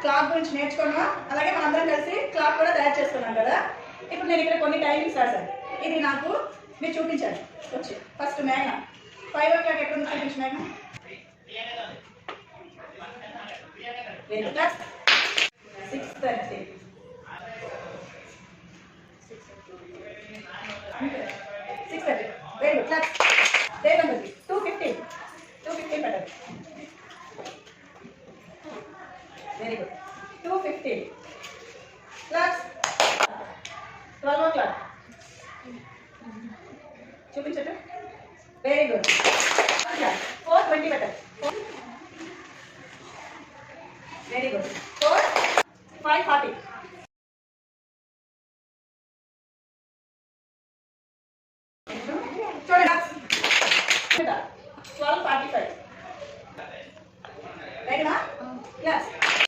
Clock గురించి నేర్చుకున్నాం, అలాగే మనందరం కలిసి క్లాక్ కూడా తయారు చేసుకున్నాం కదా. ఇప్పుడు నేను ఇక్కడ కొన్ని టైమింగ్స్ రాశాను. ఇది నాకు మీరు చూపించాలి వచ్చి. ఫస్ట్ మేఘ 5 o'clock ఎక్కడ ఉంది చూపించు మేఘ. 6:30 6:30 వెరీ గుడ్. క్లాస్ దేవండి 2:15 పెట్టండి. Very good. 2:15 క్లాస్. 12 o'clock చూపించండి. Very good. 4:20 పెట్టండి. Very good. 5:40